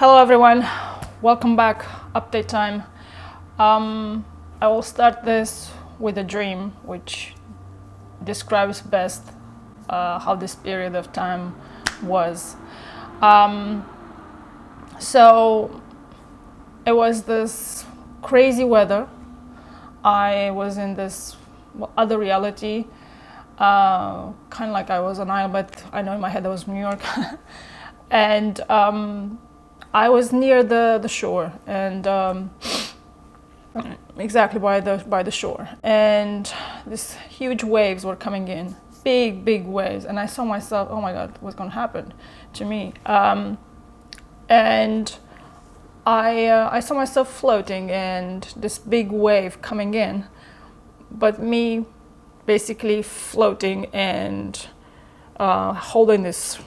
Hello everyone, welcome back. Update time. I will start this with a dream which describes best how this period of time was. So it was this crazy weather. I was in this other reality, kind of like I was on island, but I know in my head that was New York. And I was near the shore, and exactly by the shore, and these huge waves were coming in, big waves, and I saw myself, oh my God, what's going to happen to me? And I saw myself floating, and this big wave coming in, but me basically floating and holding this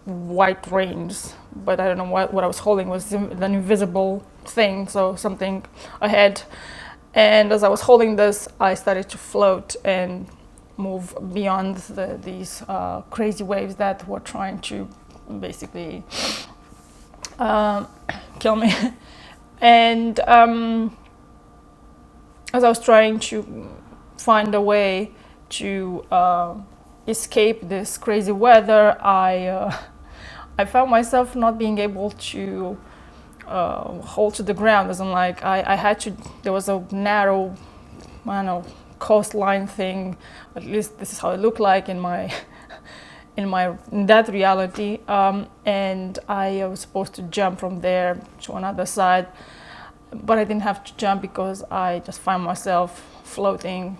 white reins, but I don't know what I was holding. Was an invisible thing, so something ahead. And as I was holding this, I started to float and move beyond these crazy waves that were trying to basically kill me. And as I was trying to find a way to escape this crazy weather, I found myself not being able to hold to the ground. As in, like, I had to. There was a narrow, I don't know, coastline thing. At least this is how it looked like in that reality. And I was supposed to jump from there to another side, but I didn't have to jump because I just found myself floating,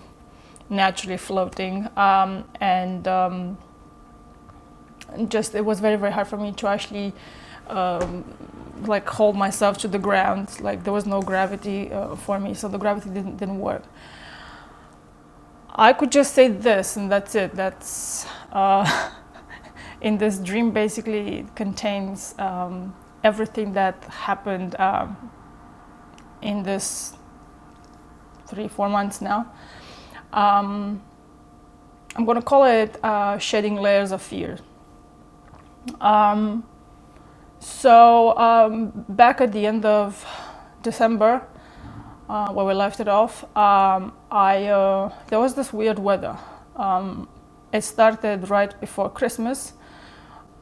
naturally floating, and just it was very hard for me to actually like hold myself to the ground. Like, there was no gravity for me, so the gravity didn't work. I could just say this, and that's it. That's in this dream basically it contains everything that happened in this 3-4 months now. I'm gonna call it shedding layers of fear. So back at the end of December, where we left it off, there was this weird weather. It started right before Christmas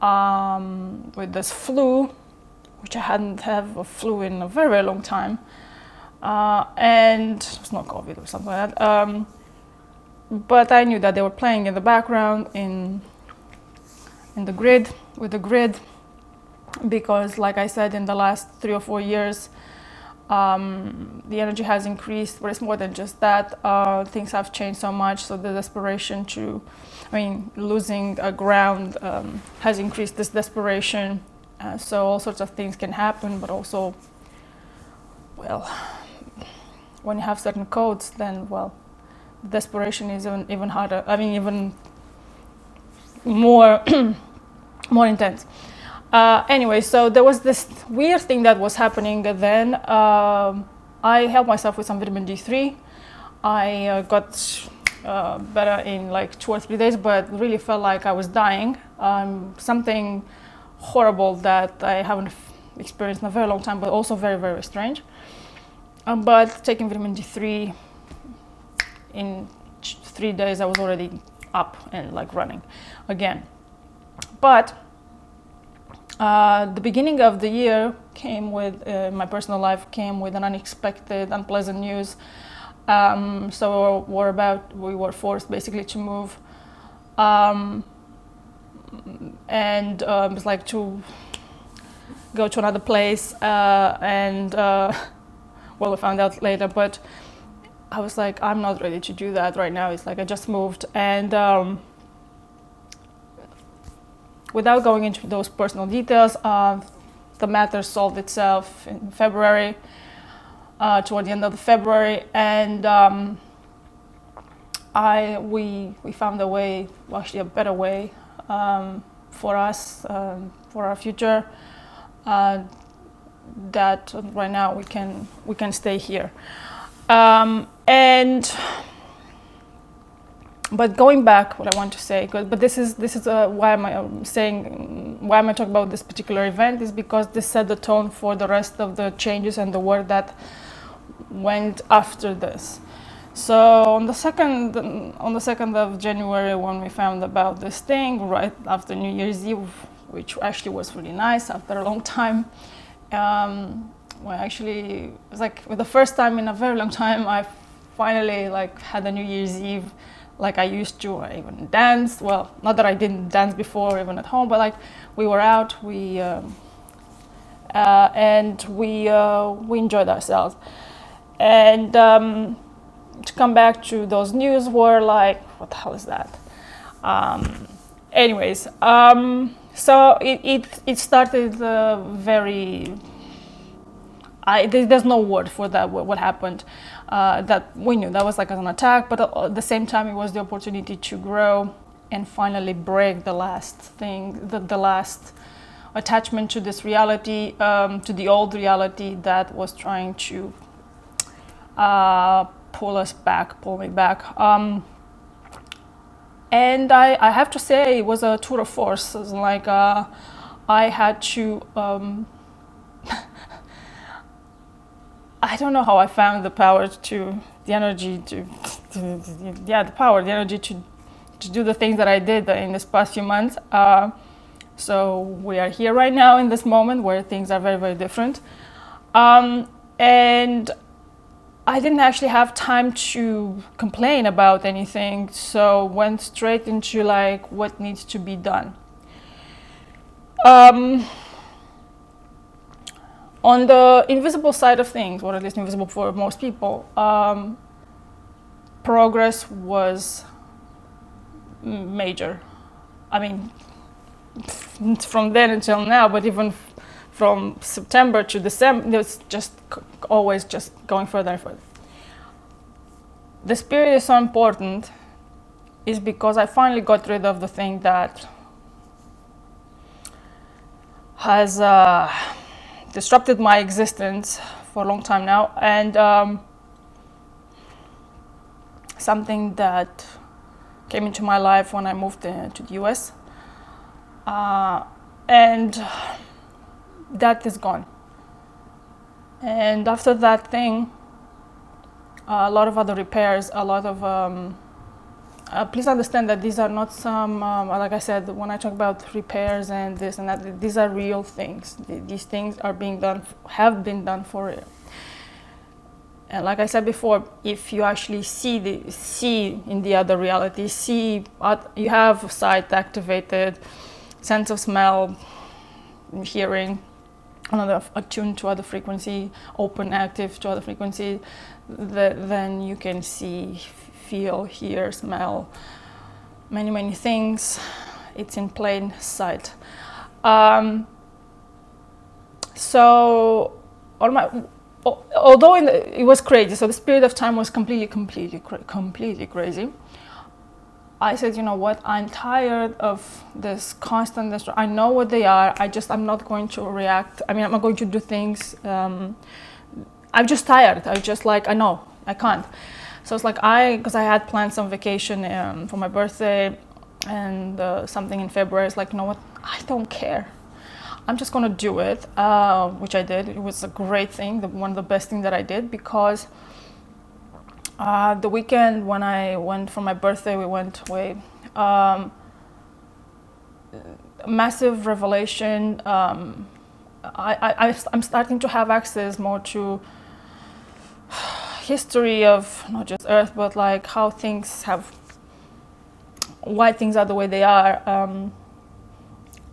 with this flu, which I hadn't had a flu in a very long time, and it's not COVID or something like that. But I knew that they were playing in the background in the grid, with the grid, because, like I said, in the last 3 or 4 years, the energy has increased, but it's more than just that. Things have changed so much, so the desperation losing a ground has increased this desperation. So all sorts of things can happen, but also, well, when you have certain codes, then, well, desperation is even harder. Even more more intense. Anyway, so there was this weird thing that was happening then. I helped myself with some vitamin D3. I got better in like 2 or 3 days, but really felt like I was dying. Something horrible that I haven't experienced in a very long time, but also very strange. But taking vitamin D3, in 3 days I was already up and like running again. But the beginning of the year came with, my personal life came with an unexpected, unpleasant news. So we were forced basically to move, and it was like to go to another place, and well, we found out later, but I was like, I'm not ready to do that right now. It's like I just moved, and without going into those personal details, the matter solved itself in February, toward the end of February, and we found a way, actually a better way, for us, for our future, that right now we can stay here. And But going back, what I want to say, but this is why am I saying, why am I talking about this particular event, is because this set the tone for the rest of the changes and the work that went after this. So on the 2nd of January, when we found about this thing, right after New Year's Eve, which actually was really nice after a long time, well, actually it was like for the first time in a very long time, I finally like had a New Year's Eve like I used to. I even danced. Well, not that I didn't dance before, even at home, but like we were out, and we enjoyed ourselves. And to come back to those news were like, what the hell is that? Anyways, so it started very. There's no word for that. What happened? That we knew that was like an attack, but at the same time, it was the opportunity to grow and finally break the last thing, the last attachment to this reality, to the old reality that was trying to pull me back. And I have to say, it was a tour of force. It was like I had to. I don't know how I found the power the energy to do the things that I did in this past few months. So we are here right now in this moment where things are very, very different. And I didn't actually have time to complain about anything, so went straight into like what needs to be done. On the invisible side of things, or at least invisible for most people, progress was major. I mean, from then until now, but even from September to December, it's just always just going further and further. The spirit is so important is because I finally got rid of the thing that has disrupted my existence for a long time now, and something that came into my life when I moved to the US, and that is gone. And after that thing, a lot of other repairs, a lot of please understand that these are not some, like I said, when I talk about repairs and this and that, these are real things. These things are being done, have been done for real. And like I said before, if you actually see in the other reality, you have sight activated, sense of smell, hearing, another attuned to other frequency, open, active to other frequency, then you can see, feel, hear, smell, many things. It's in plain sight. So although it was crazy, so the period of time was completely crazy, I said, you know what, I'm tired of this constant, I know what they are, I'm not going to react, I'm not going to do things, I'm just tired, I know, I can't. So it's like because I had planned some vacation for my birthday and something in February, it's like, you know what, I don't care. I'm just gonna do it, which I did. It was a great thing, one of the best things that I did, because the weekend when I went for my birthday, we went away. Massive revelation. I'm starting to have access more to history of not just Earth, but like how things why things are the way they are.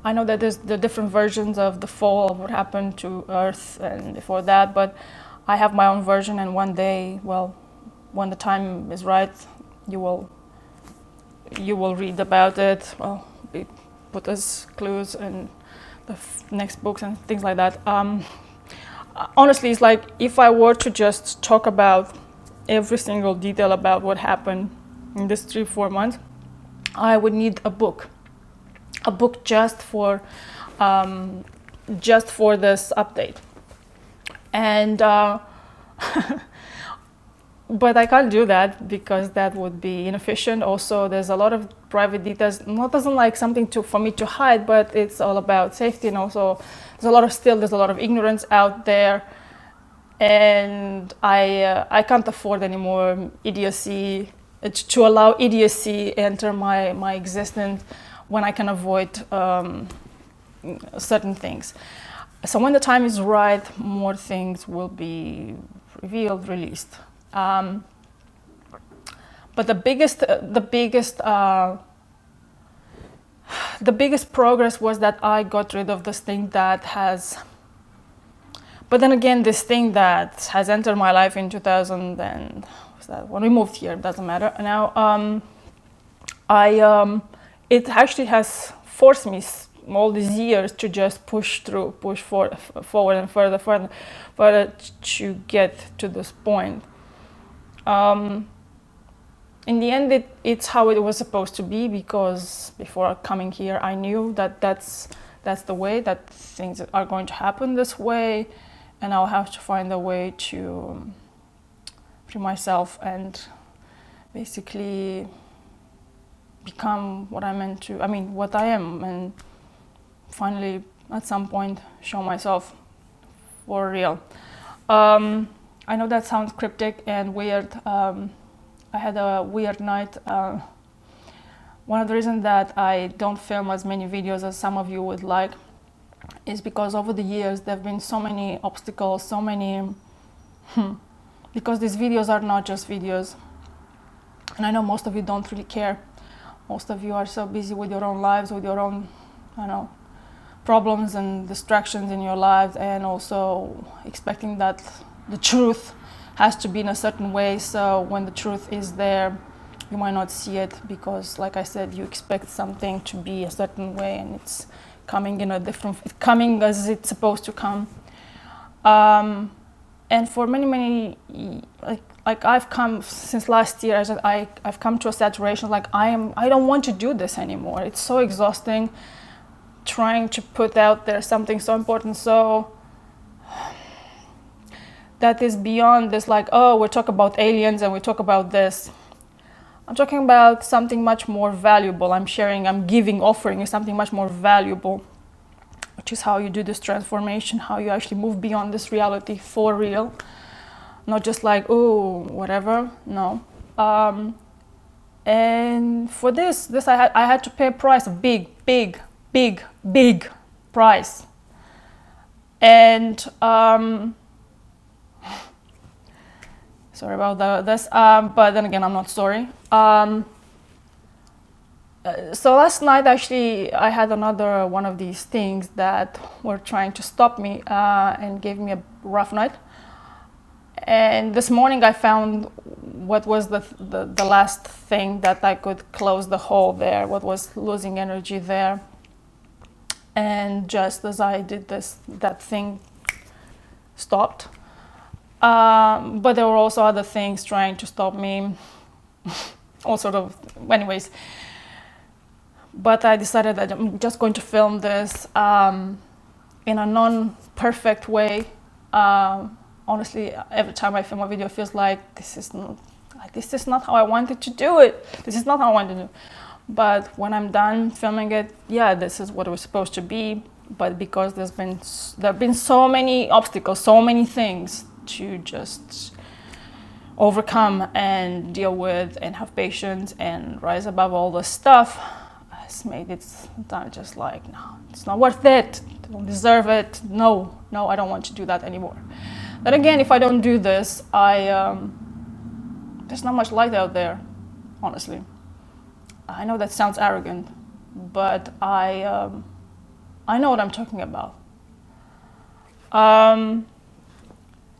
I know that there's the different versions of the fall of what happened to Earth and before that, but I have my own version, and one day, well, when the time is right, you will read about it. Well, we put as clues in the next books and things like that. Honestly, it's like if I were to just talk about every single detail about what happened in this 3-4 months, I would need a book just for this update. And but I can't do that because that would be inefficient. Also, there's a lot of private details. Not doesn't like something for me to hide, but it's all about safety. And also, there's a lot of ignorance out there, and I can't afford any more idiocy to allow idiocy enter my existence when I can avoid certain things. So when the time is right, more things will be revealed, released. But the biggest progress was that I got rid of this thing that has. But then again, this thing that has entered my life in 2000 and when we moved here, doesn't matter now. It actually has forced me all these years to just push forward and further to get to this point. In the end, it's how it was supposed to be, because before coming here, I knew that that's the way, that things are going to happen this way, and I'll have to find a way to free myself and basically become what what I am, and finally, at some point, show myself for real. I know that sounds cryptic and weird. I had a weird night. One of the reasons that I don't film as many videos as some of you would like is because over the years there have been so many obstacles, because these videos are not just videos. And I know most of you don't really care. Most of you are so busy with your own lives, with your own, problems and distractions in your lives, and also expecting that the truth has to be in a certain way. So when the truth is there, you might not see it because, like I said, you expect something to be a certain way, and it's coming coming as it's supposed to come. And for many, like I've come since last year, I've come to a saturation. Like I don't want to do this anymore. It's so exhausting, trying to put out there something so important. So that is beyond this, like, oh, we talk about aliens and we talk about this. I'm talking about something much more valuable. I'm offering something much more valuable, which is how you do this transformation, how you actually move beyond this reality for real. Not just like, oh, whatever, no. And for this I had to pay a price, a big price. And sorry about this, but then again, I'm not sorry. So last night, actually, I had another one of these things that were trying to stop me and gave me a rough night. And this morning, I found what was the last thing that I could close the hole there, what was losing energy there. And just as I did this, that thing stopped. But there were also other things trying to stop me, all sort of, anyways. But I decided that I'm just going to film this in a non-perfect way. Honestly, every time I film a video, it feels like this is not how I wanted to do it. This is not how I wanted to do it. But when I'm done filming it, yeah, this is what it was supposed to be. But because there have been so many obstacles, so many things to just overcome and deal with and have patience and rise above all this stuff, has made it just like, no, it's not worth it. I don't deserve it. No, I don't want to do that anymore. Then again, if I don't do this, there's not much light out there, honestly. I know that sounds arrogant, but I know what I'm talking about.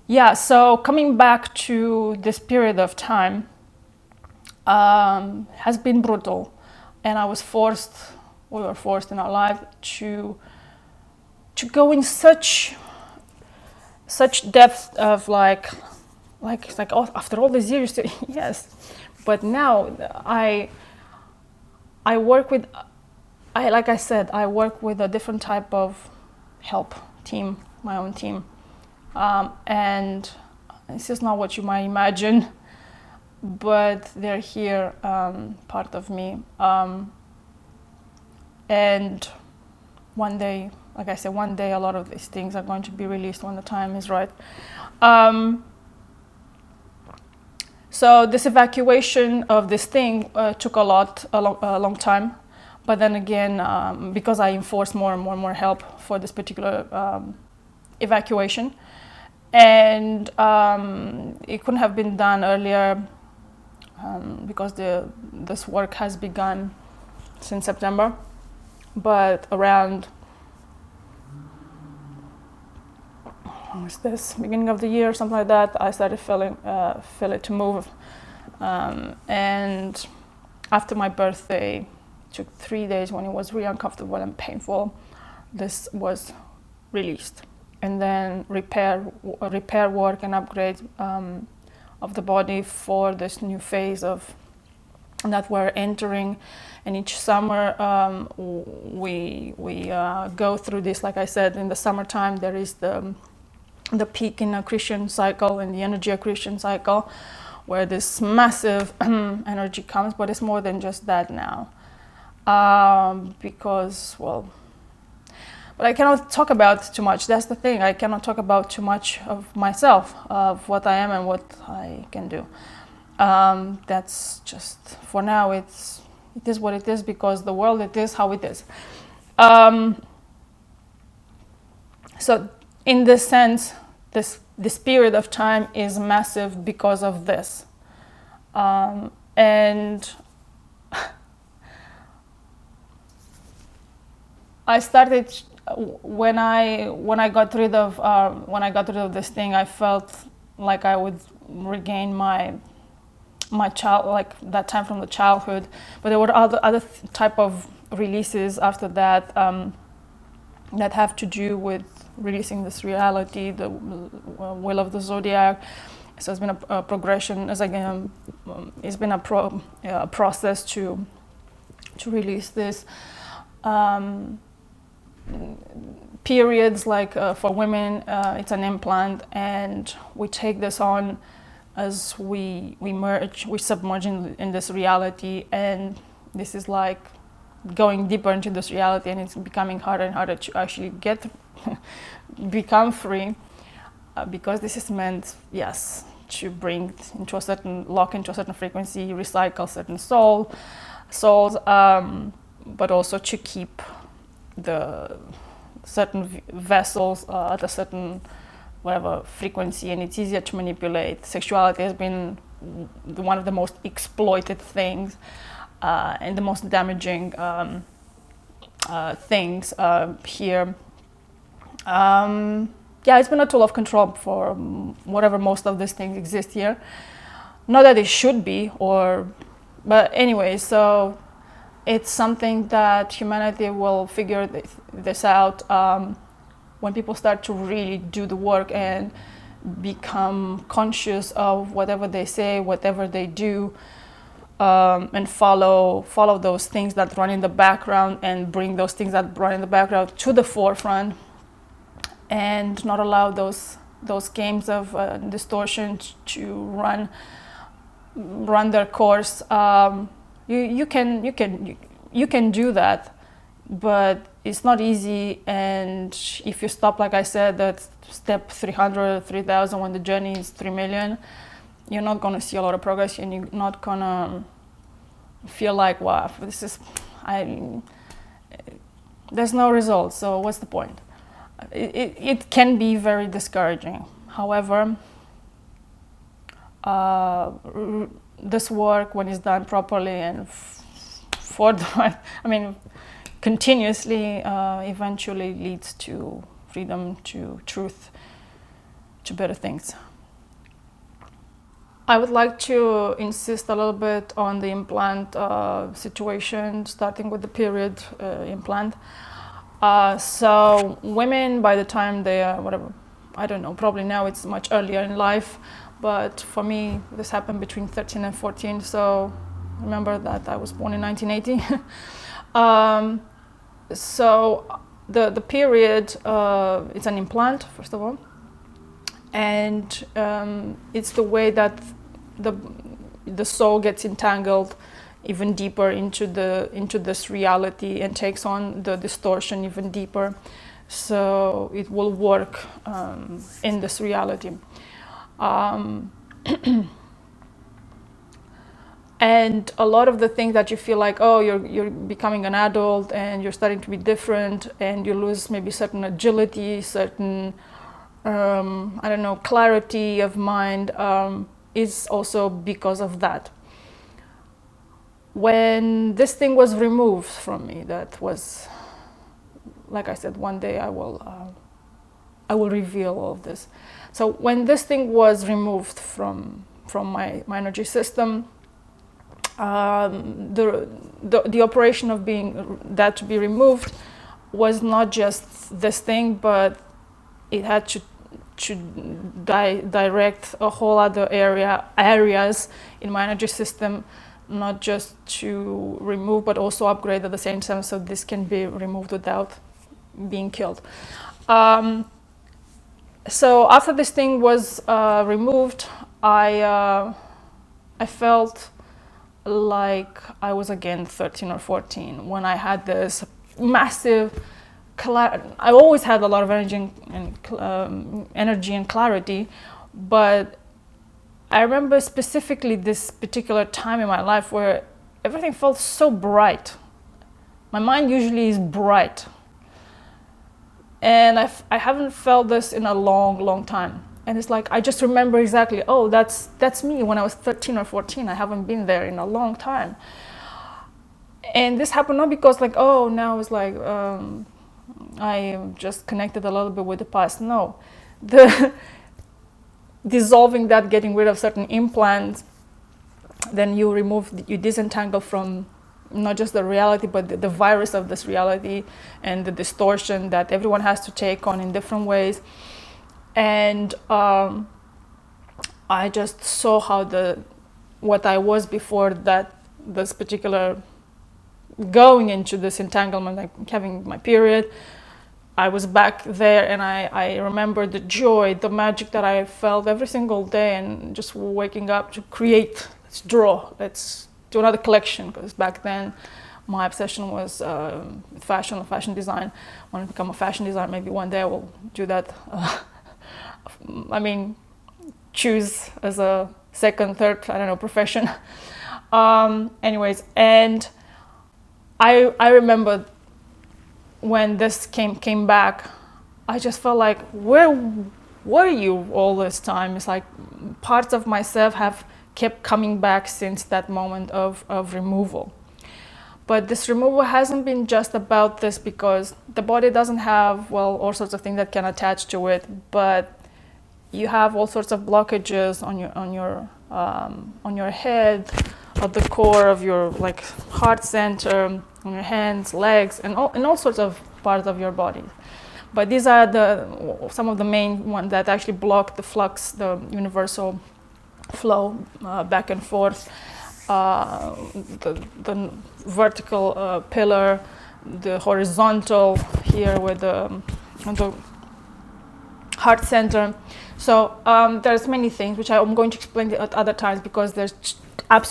Yeah, so coming back to this period of time has been brutal, and we were forced in our life to go in such depth of like oh, after all these years, yes. But now I work with, like I said, I work with a different type of help team, my own team. And this is not what you might imagine. but they're here, part of me. And one day, like I said, one day a lot of these things are going to be released when the time is right. So this evacuation of this thing took a long time. But then again, because I enforced more and more help for this particular evacuation, and it couldn't have been done earlier because this work has begun since September. But around, what's this, beginning of the year, something like that, I started feeling it to move. And after my birthday, took 3 days when it was really uncomfortable and painful, this was released. And then repair work and upgrade of the body for this new phase of that we're entering. And each summer we go through this. Like I said, in the summertime there is the peak in accretion cycle and the energy accretion cycle, where this massive energy comes, but it's more than just that now. Because, well, but I cannot talk about too much. That's the thing. I cannot talk about too much of myself, of what I am and what I can do. That's just, for now, it is what it is, because the world, it is how it is. So in this sense, this period of time is massive because of this. And I started, when I got rid of this thing, I felt like I would regain my child, like that time from the childhood. But there were other type of releases after that that have to do with releasing this reality, the will of the zodiac. So it's been a progression, as again, it's been a process to release this. Periods, like for women, it's an implant, and we take this on as we submerge in this reality, and this is like going deeper into this reality, and it's becoming harder and harder to actually become free, because this is meant, yes, to bring lock into a certain frequency, recycle certain souls, but also to keep the certain vessels at a certain whatever frequency, and it's easier to manipulate. Sexuality has been one of the most exploited things and the most damaging things here. Yeah, it's been a tool of control for whatever most of these things exist here. Not that it should be, but anyway, so it's something that humanity will figure this out when people start to really do the work and become conscious of whatever they say, whatever they do, and follow those things that run in the background, and bring those things that run in the background to the forefront, and not allow those games of distortion to run their course. You can do that, but it's not easy. And if you stop, like I said, at step 300, 3,000, when the journey is 3 million, you're not going to see a lot of progress, and you're not going to feel like, wow, there's no results, so what's the point? It can be very discouraging. However, this work, when it's done properly and for the right, continuously, eventually leads to freedom, to truth, to better things. I would like to insist a little bit on the implant situation, starting with the period implant. So women, by the time they are, whatever, I don't know, probably now it's much earlier in life, but for me, this happened between 13 and 14, so remember that I was born in 1980. So the period, it's an implant, first of all, and it's the way that the soul gets entangled even deeper into this reality and takes on the distortion even deeper. So it will work in this reality. And a lot of the things that you feel like, oh, you're becoming an adult and you're starting to be different, and you lose maybe certain agility, certain I don't know, clarity of mind, is also because of that. When this thing was removed from me, that was, like I said, one day I will reveal all of this. So when this thing was removed from my energy system, the operation of being that to be removed was not just this thing, but it had to direct a whole other areas in my energy system, not just to remove but also upgrade at the same time, so this can be removed without being killed. So after this thing was removed, I felt like I was again 13 or 14 when I had this massive I always had a lot of energy and clarity, but I remember specifically this particular time in my life where everything felt so bright. My mind usually is bright, and I haven't felt this in a long time. And it's like I just remember exactly, oh, that's me when I was 13 or 14. I haven't been there in a long time. And this happened not because like, oh, now it's like I just connected a little bit with the past. No, the dissolving that, getting rid of certain implants, then you disentangle from not just the reality, but the virus of this reality and the distortion that everyone has to take on in different ways. And I just saw how what I was before that, this particular going into this entanglement, like having my period, I was back there, and I remember the joy, the magic that I felt every single day, and just waking up to create, let's draw, let's do another collection, because back then my obsession was fashion design. I want to become a fashion designer. Maybe one day I will do that. I mean, choose as a second, third, I don't know, profession. Anyways, and I remember when this came back, I just felt like, where were you all this time? It's like parts of myself have kept coming back since that moment of removal. But this removal hasn't been just about this, because the body doesn't have, well, all sorts of things that can attach to it, but you have all sorts of blockages on your head, at the core of your like heart center, on your hands, legs, and all sorts of parts of your body. But these are some of the main ones that actually block the flux, the universal flow back and forth. The vertical pillar, the horizontal here with the heart center. So there's many things which I'm going to explain at other times, because there are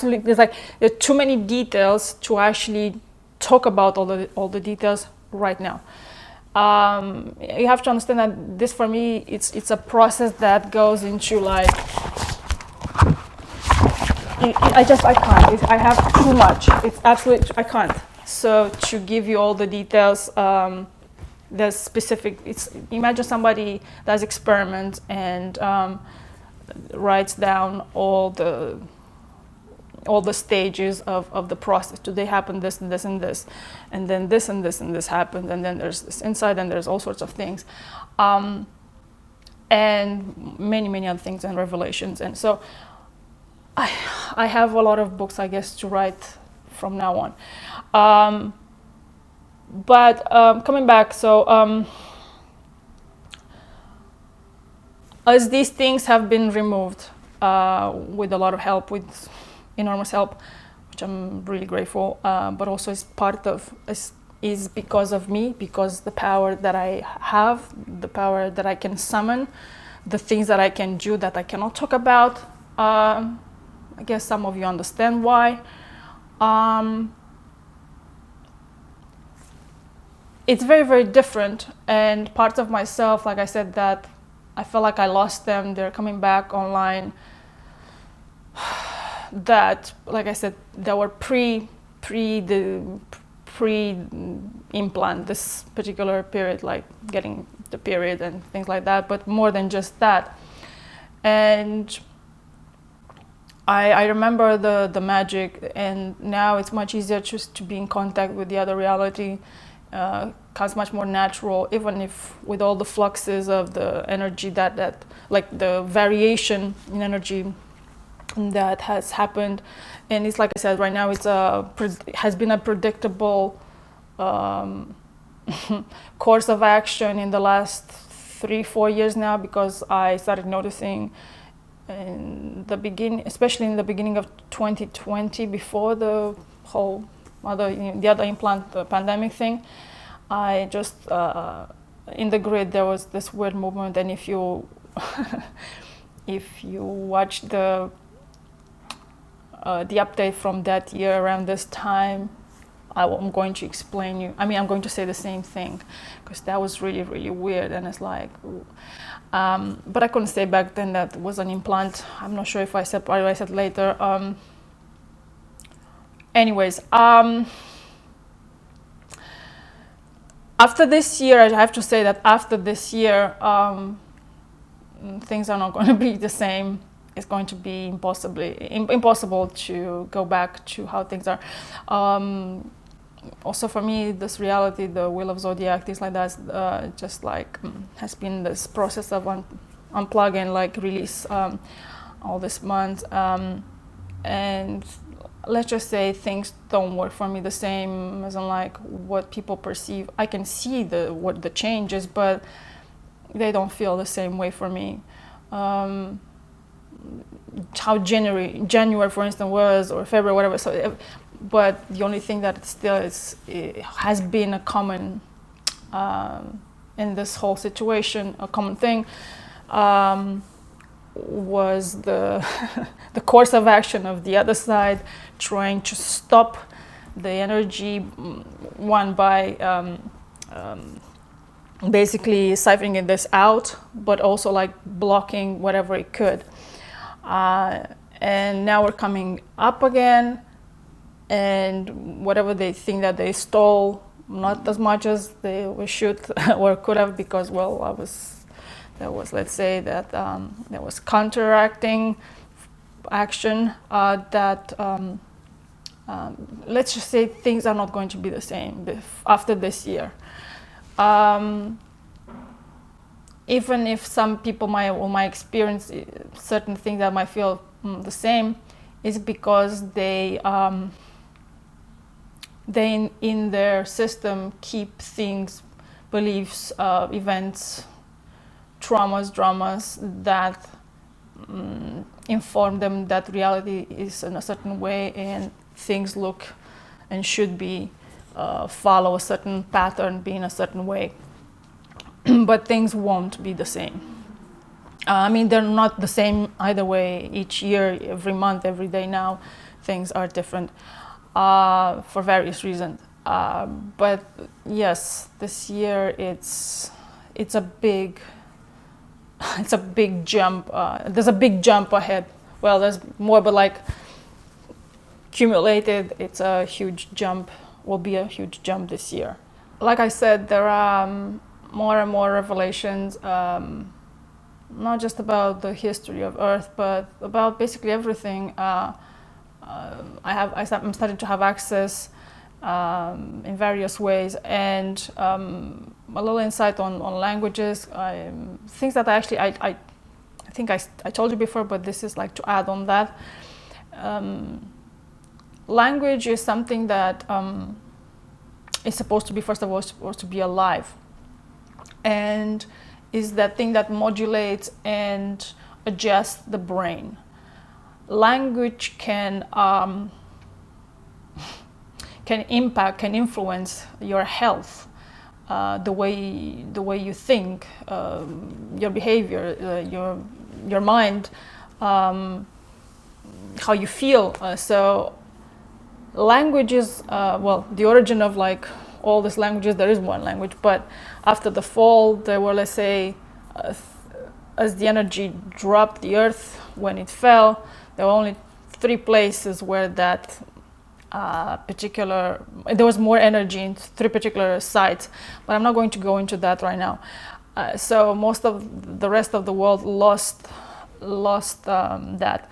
too many details to actually talk about all the details right now. You have to understand that this, for me, it's a process that goes into like, I can't. I have too much. It's absolutely, I can't. So to give you all the details, there's specific. Imagine somebody does experiments and writes down all the stages of the process. Do they happen this and this and this, and then this and this and this happened, and then there's this inside, and there's all sorts of things, and many other things and revelations. And so I have a lot of books, I guess, to write from now on. But coming back, so as these things have been removed with a lot of help, with enormous help, which I'm really grateful, but also is because of me, because the power that I have, the power that I can summon, the things that I can do that I cannot talk about I guess some of you understand why. It's very, very different, and parts of myself, like I said, that I felt like I lost them, they're coming back online, that, like I said, that were pre-implant, this particular period, like getting the period and things like that, but more than just that. And I remember the magic, and now it's much easier just to be in contact with the other reality. Comes much more natural, even if with all the fluxes of the energy that like the variation in energy that has happened. And it's like I said, right now it's has been a predictable course of action in the last 3-4 years now, because I started noticing in the beginning, especially in the beginning of 2020, before the whole the other implant, the pandemic thing, I just in the grid there was this weird movement, and if you if you watch the update from that year around this time, I'm going to explain you. I mean, I'm going to say the same thing, because that was really, really weird, and it's like, but I couldn't say back then that was an implant. I'm not sure if I said, probably I said later. Anyways, after this year, I have to say that after this year, things are not going to be the same. It's going to be impossible to go back to how things are. Also for me, this reality, the wheel of zodiac, things like that, just like has been this process of unplugging, like release all this month. And let's just say things don't work for me the same as in like what people perceive. I can see what the changes, but they don't feel the same way for me. How January for instance was, or February, whatever. So, but the only thing that it has been a common in this whole situation, a common thing, was the the course of action of the other side, trying to stop the energy, one by basically siphoning this out, but also like blocking whatever it could. And now we're coming up again, and whatever they think that they stole, not as much as they should or could have, because, well, let's say that there was counteracting action, that let's just say things are not going to be the same after this year. Even if some people might experience certain things that might feel the same, is because they in their system keep things, beliefs, events, dramas that inform them that reality is in a certain way, and things look and should be follow a certain pattern, be in a certain way. But things won't be the same. I mean, they're not the same either way. Each year, every month, every day now, things are different for various reasons. But yes, this year it's a big jump. There's a big jump ahead. Well, there's more, but like cumulated, it's a huge jump. Will be a huge jump this year. Like I said, there are more and more revelations, not just about the history of Earth, but about basically everything. I'm starting to have access in various ways, and a little insight on languages, things that I think I told you before, but this is like to add on that. Language is something that is supposed to be, first of all, supposed to be alive, and is that thing that modulates and adjusts the brain. Language can impact, can influence your health, the way you think, your behavior, your mind, how you feel. So language is well, the origin of like all these languages. There is one language, but after the fall, there were, let's say, as the energy dropped the earth when it fell, there were only 3 places where that there was more energy in 3 particular sites, but I'm not going to go into that right now. So most of the rest of the world lost that,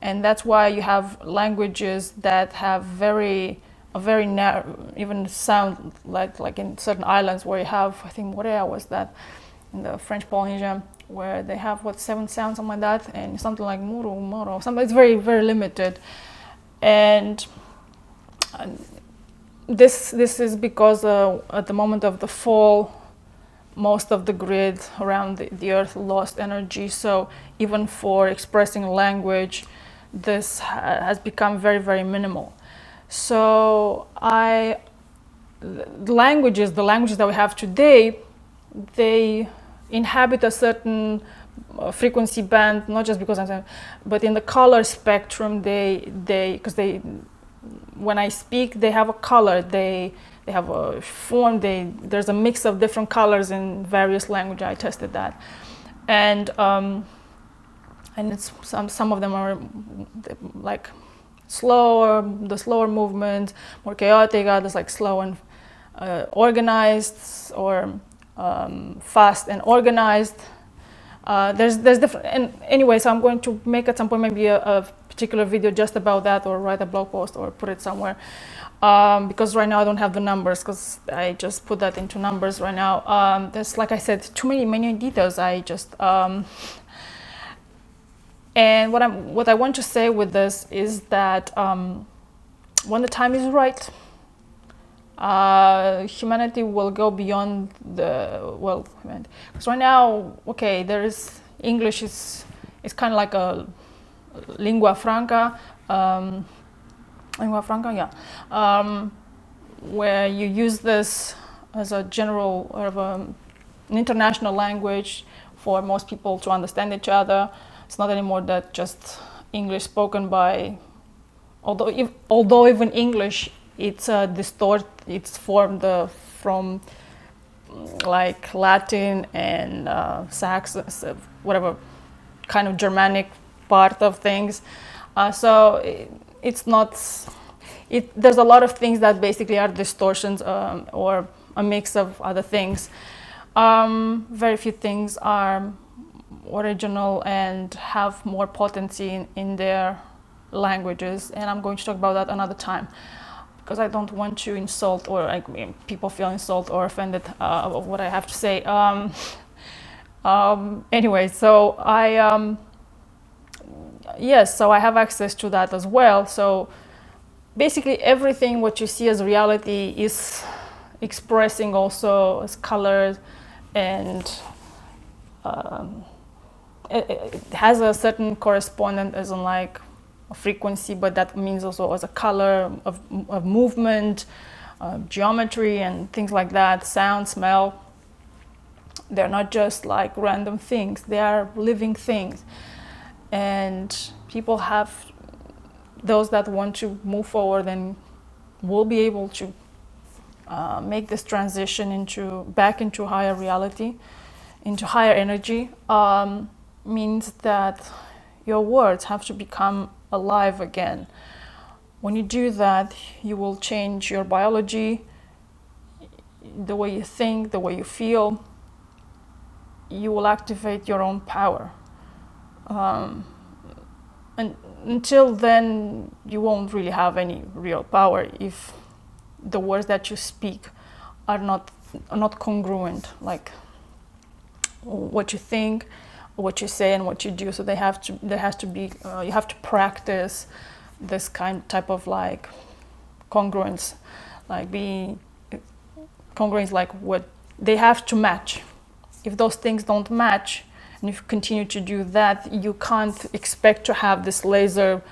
and that's why you have languages that have a very narrow, even sound like in certain islands where you have, I think, what area was that, in the French Polynesia, where they have 7 sounds, something like that, and something like muru, moro, something. It's very, very limited, and this is because at the moment of the fall, most of the grid around the earth lost energy. So even for expressing language, this has become very, very minimal. So the languages that we have today, they inhabit a certain frequency band, not just because I'm saying, but in the color spectrum, because when I speak, they have a color, they have a form, there's a mix of different colors in various languages. I tested that, and it's some of them are like slower, the slower movement, more chaotic, others like slow and organized, or fast and organized. There's different, and anyway, so I'm going to make at some point maybe a particular video just about that, or write a blog post or put it somewhere, because right now I don't have the numbers, because I just put that into numbers right now. There's, like I said, too many details. I just and what I want to say with this is that when the time is right, humanity will go beyond because right now, okay, there is English is kind of like a lingua franca, where you use this as a general or an international language for most people to understand each other. It's not anymore that just English spoken by, although even English, it's it's formed from like Latin and Saxon, whatever kind of Germanic part of things. So it's not. There's a lot of things that basically are distortions or a mix of other things. Very few things are original and have more potency in their languages, and I'm going to talk about that another time, because I don't want to insult or people feel insulted or offended of what I have to say. Anyway, so so I have access to that as well. So basically everything what you see as reality is expressing also as colors, and it has a certain correspondent as in like a frequency, but that means also as a color of movement, geometry and things like that, sound, smell. They're not just like random things, they are living things. And people have, those that want to move forward and will be able to make this transition back into higher reality, into higher energy, means that your words have to become alive again. When you do that, you will change your biology, the way you think, the way you feel. You will activate your own power. And until then, you won't really have any real power if the words that you speak are not congruent, like what you think, what you say, and what you do. So there has to be you have to practice this type of like congruence, like what they have to match. If those things don't match, and if you continue to do that, you can't expect to have this laser,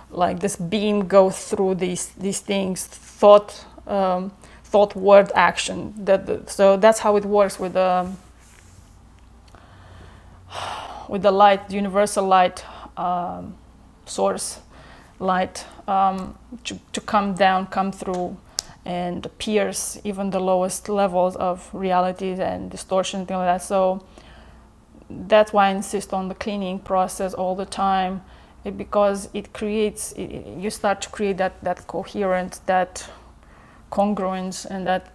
like this beam, go through these things, thought, word, action. So that's how it works with the light, the universal light source. light to come down, come through, and pierce even the lowest levels of realities and distortion, things like that. So that's why I insist on the cleaning process all the time, because it creates, you start to create that coherence, that congruence, and that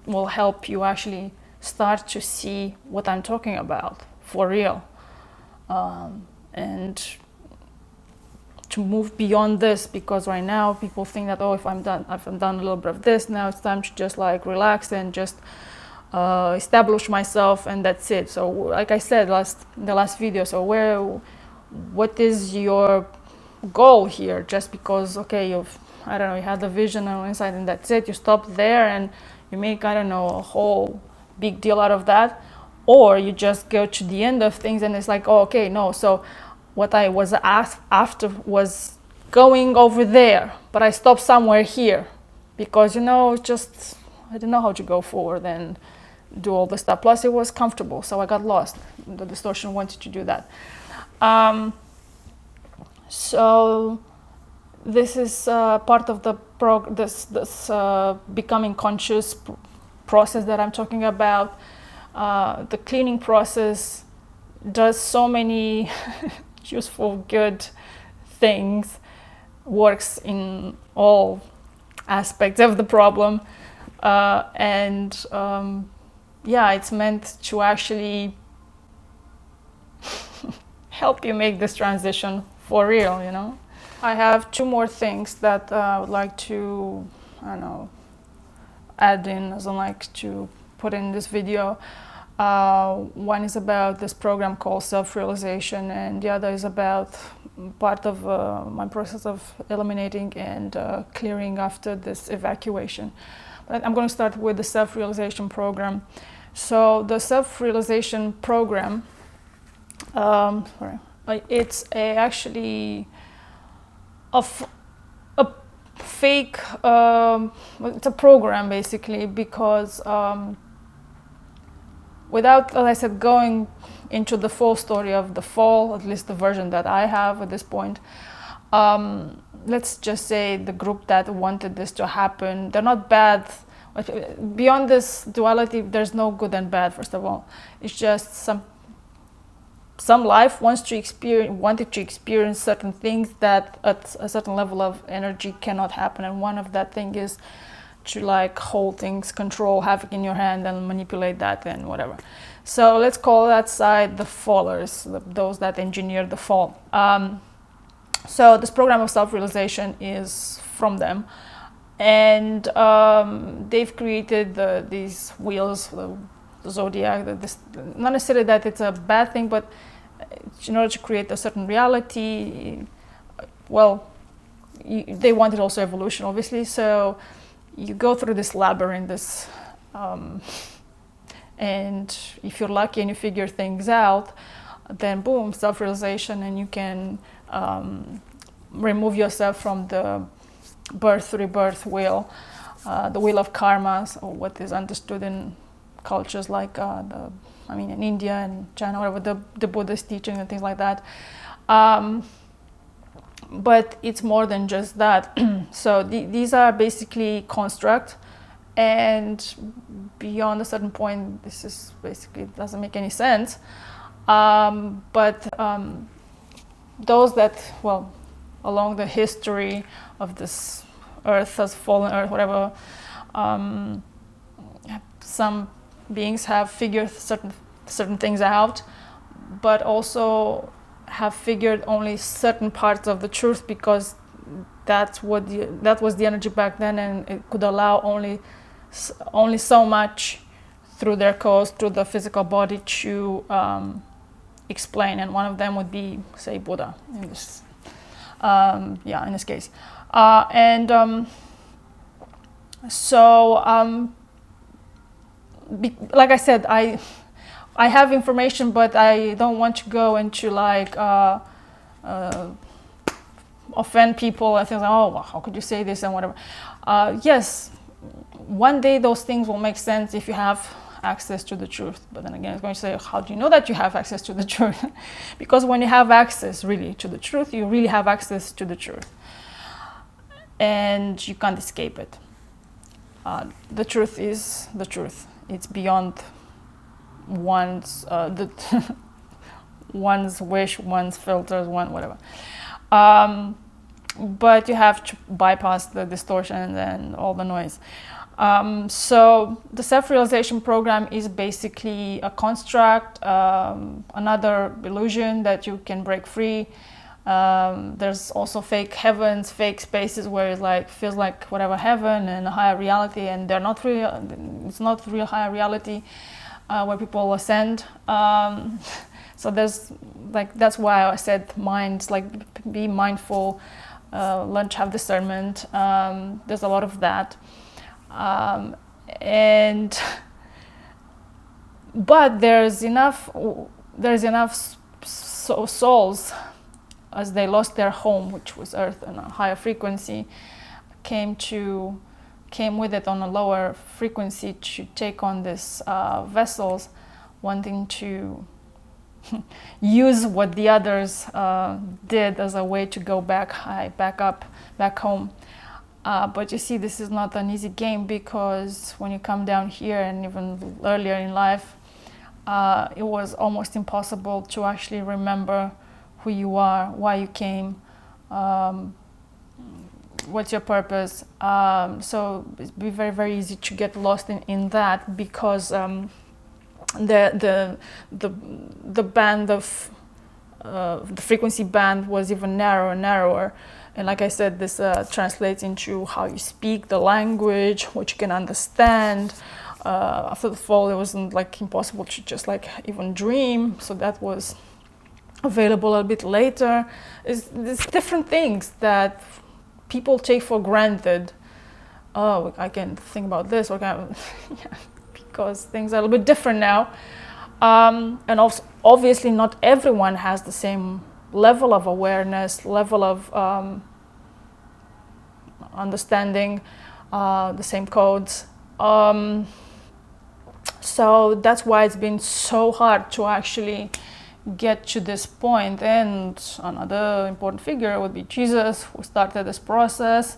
will help you actually start to see what I'm talking about for real, and to move beyond this, because right now people think that, oh, if I've done a little bit of this, now it's time to just like relax and just establish myself, and that's it. So like I said the last video, so what is your goal here? Just because, okay, you had the vision on inside and that's it, you stop there and you make, I don't know, a whole big deal out of that, or you just go to the end of things and it's like, oh, okay, no, so what I was after was going over there, but I stopped somewhere here because, just I didn't know how to go forward and do all the stuff. Plus it was comfortable, so I got lost. The distortion wanted to do that. So this is part of the this becoming conscious process that I'm talking about. The cleaning process does so many useful, good things, works in all aspects of the problem, and it's meant to actually help you make this transition for real, I have two more things that I would like to, add in, as I like to put in this video. One is about this program called self-realization, and the other is about part of my process of eliminating and clearing after this evacuation. But I'm going to start with the self-realization program. So the self-realization program, it's actually a fake, it's a program basically, because without, as I said, going into the full story of the fall, at least the version that I have at this point, let's just say the group that wanted this to happen, they're not bad. Beyond this duality, there's no good and bad, first of all. It's just some life wanted to experience certain things that at a certain level of energy cannot happen, and one of that thing is to like hold things, control, have it in your hand and manipulate that and whatever. So let's call that side the fallers, those that engineered the fall. So this program of self-realization is from them, and they've created these wheels, the zodiac, not necessarily that it's a bad thing, but in order to create a certain reality, they wanted also evolution, obviously. So you go through this labyrinth, and if you're lucky and you figure things out, then boom, self-realization, and you can remove yourself from the birth-rebirth wheel, the wheel of karma, or what is understood in cultures like in India and China, whatever, the Buddhist teaching and things like that. But it's more than just that. So these are basically construct, and beyond a certain point, this is basically doesn't make any sense. But those that, along the history of this earth, as fallen earth, whatever, some beings have figured certain things out, but also have figured only certain parts of the truth, because that was the energy back then, and it could allow only so much through their codes, through the physical body, to explain. And one of them would be, say, Buddha in this in this case. Like I said, I have information, but I don't want to go into like offend people and things like, oh, well, how could you say this and whatever. Yes, one day those things will make sense if you have access to the truth. But then again, it's going to say, how do you know that you have access to the truth? Because when you have access really to the truth, you really have access to the truth. And you can't escape it. The truth is the truth. It's beyond one's one's wish, one's filters, one whatever. But you have to bypass the distortion and all the noise. So the self-realization program is basically a construct, another illusion that you can break free. There's also fake heavens, fake spaces where it like feels like whatever heaven and a higher reality, and they're not real. It's not real higher reality where people ascend. So there's like, that's why I said minds, like be mindful, learn to have discernment. There's a lot of that. But there's enough souls, as they lost their home, which was Earth, and a higher frequency came with it on a lower frequency to take on this vessels, wanting to use what the others did as a way to go back high, back home. But you see, this is not an easy game, because when you come down here and even earlier in life, it was almost impossible to actually remember who you are, why you came, what's your purpose. So it'd be very, very easy to get lost in that, because the band of the frequency band was even narrower and narrower. And like I said, this translates into how you speak the language, what you can understand. After the fall, it wasn't like impossible to just like even dream. So that was available a bit later. It's different things that people take for granted. Oh, I can think about this, or yeah, because things are a little bit different now. And also, obviously, not everyone has the same level of awareness, level of understanding, the same codes. So that's why it's been so hard to actually get to this point. And another important figure would be Jesus, who started this process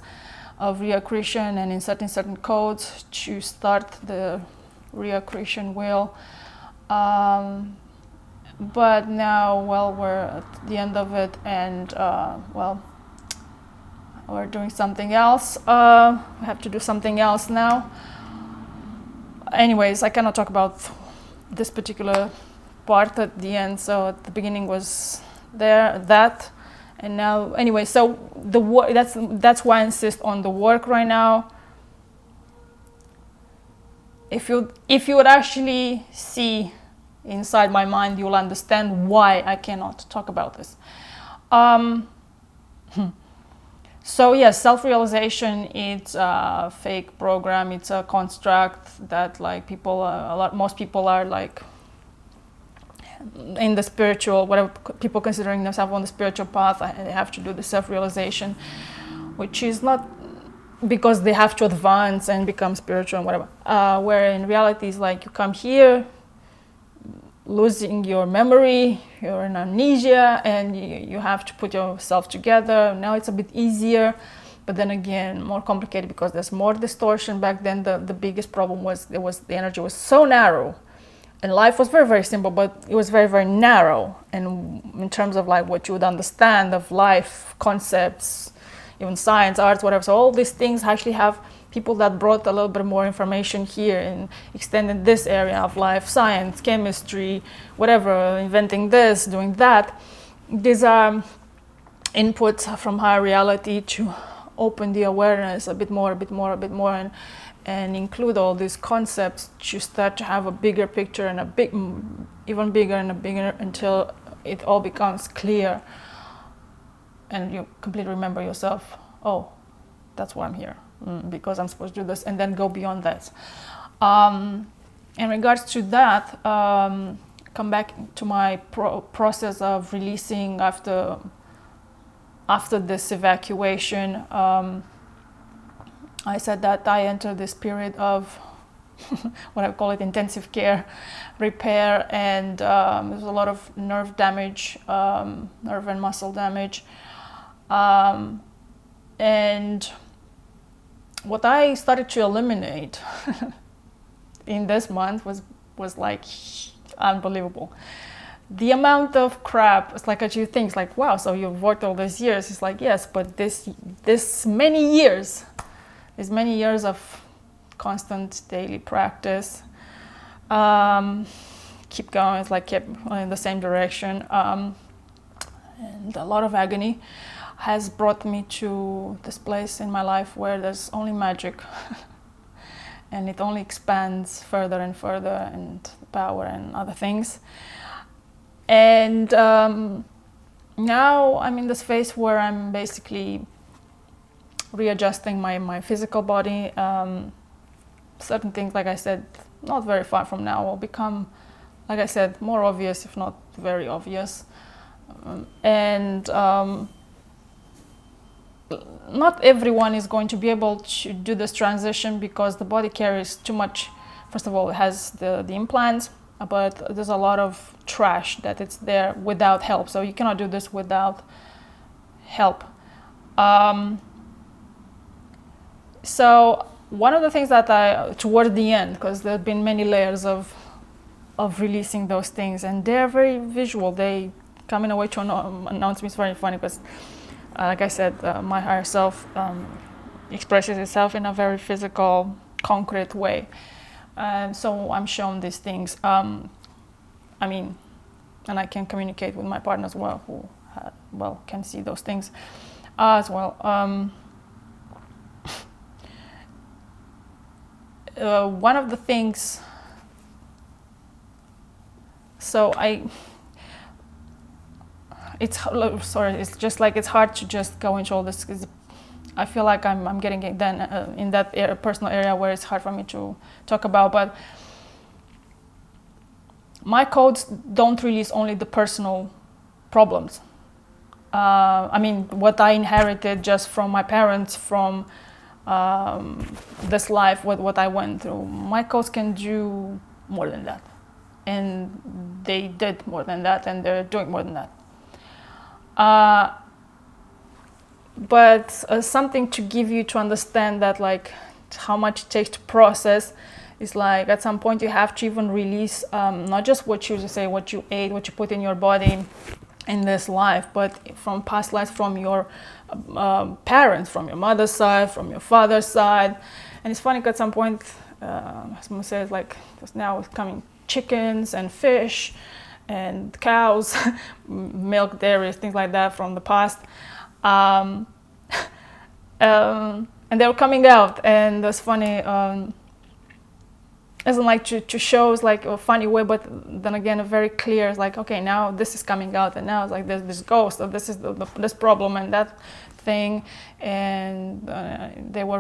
of reaccretion and inserting certain codes to start the reaccretion wheel. But now, well, we're at the end of it, and well, we're doing something else. We have to do something else now. Anyways, I cannot talk about this particular part at the end. So at the beginning was that, and now anyway. So the work, that's why I insist on the work right now. If you would actually see inside my mind, you'll understand why I cannot talk about this. So yes, self-realization, it's a fake program. It's a construct that like most people are like in the spiritual, whatever people considering themselves on the spiritual path, they have to do the self-realization, which is not because they have to advance and become spiritual and whatever. Where in reality is like you come here, losing your memory, you're in amnesia, and you have to put yourself together. Now it's a bit easier, but then again more complicated because there's more distortion. Back then the biggest problem was the energy was so narrow, and life was very, very simple, but it was very, very narrow. And in terms of like what you would understand of life, concepts, even science, arts, whatever. So all these things actually have people that brought a little bit more information here and extended this area of life, science, chemistry, whatever, inventing this, doing that. These are inputs from higher reality to open the awareness a bit more, and include all these concepts to start to have a bigger picture and even bigger until it all becomes clear. And you completely remember yourself, oh, that's why I'm here. Because I'm supposed to do this, and then go beyond that. In regards to that, come back to my process of releasing after this evacuation. I said that I entered this period of what I call it, intensive care, repair, and there's a lot of nerve damage, nerve and muscle damage. And what I started to eliminate in this month was like unbelievable. The amount of crap, it's like you think, like, wow, so you've worked all these years. It's like, yes, but this many years of constant daily practice, keep going, it's like kept in the same direction, and a lot of agony has brought me to this place in my life where there's only magic and it only expands further and further, and power and other things. And now I'm in this phase where I'm basically readjusting my physical body. Certain things, like I said, not very far from now will become, like I said, more obvious, if not very obvious. Not everyone is going to be able to do this transition because the body carries too much. First of all, it has the implants, but there's a lot of trash that it's there without help. So you cannot do this without help. So one of the things that toward the end, because there have been many layers of releasing those things, and they're very visual. They come in a way to announce me. It's very funny because, like I said, my higher self expresses itself in a very physical, concrete way. And so I'm shown these things. And I can communicate with my partner as well, who can see those things as well. One of the things, it's just like it's hard to just go into all this, because I feel like I'm getting it then in that personal area where it's hard for me to talk about. But my codes don't release only the personal problems. What I inherited just from my parents, from this life, what I went through. My codes can do more than that, and they did more than that, and they're doing more than that. But something to give you to understand that, like, how much it takes to process is, like, at some point you have to even release not just what you ate, what you put in your body in this life, but from past lives, from your parents, from your mother's side, from your father's side. And it's funny, at some point, someone says, like, now it's coming chickens and fish and cows, milk, dairy, things like that from the past. And they were coming out, and it's funny, isn't like to show us like a funny way, but then again a very clear, it's like, okay, now this is coming out, and now it's like there's this ghost, or this is this problem and that thing, and they were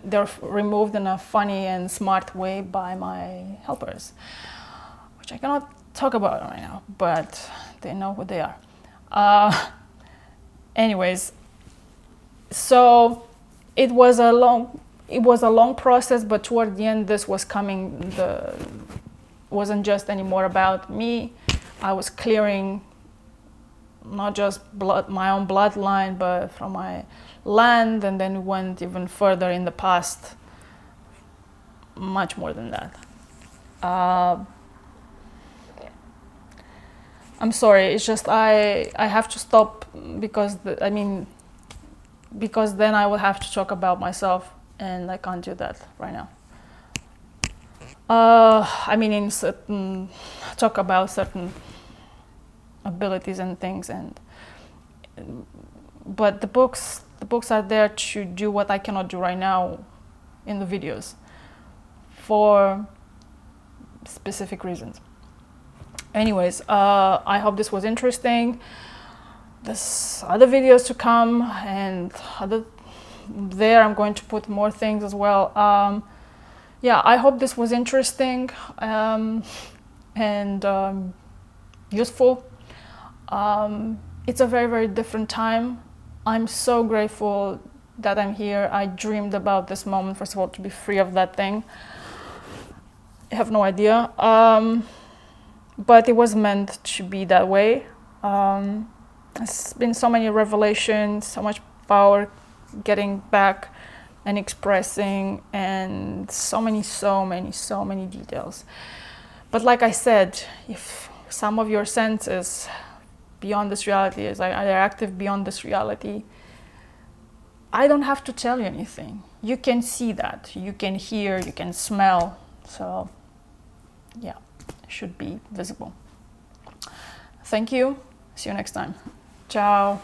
they're removed in a funny and smart way by my helpers, which I cannot talk about right now, but they know who they are. Anyways, so it was a long process, but toward the end, this was coming. Wasn't just anymore about me. I was clearing not just my own bloodline, but from my land, and then we went even further in the past, much more than that. I'm sorry, it's just I have to stop because because then I will have to talk about myself, and I can't do that right now. Talk about certain abilities and things, but the books are there to do what I cannot do right now in the videos for specific reasons. Anyways, I hope this was interesting. There's other videos to come, and I'm going to put more things as well. I hope this was interesting and useful. It's a very, very different time. I'm so grateful that I'm here. I dreamed about this moment, first of all, to be free of that thing. have no idea. But it was meant to be that way. There's been so many revelations, so much power getting back and expressing, and so many details. But like I said, if some of your senses beyond this reality is like are active beyond this reality, I don't have to tell you anything. You can see that, you can hear, you can smell. So yeah, it should be visible. Thank you. See you next time. Ciao.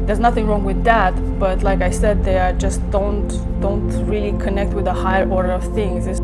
There's nothing wrong with that, but like I said, they are just don't really connect with the higher order of things.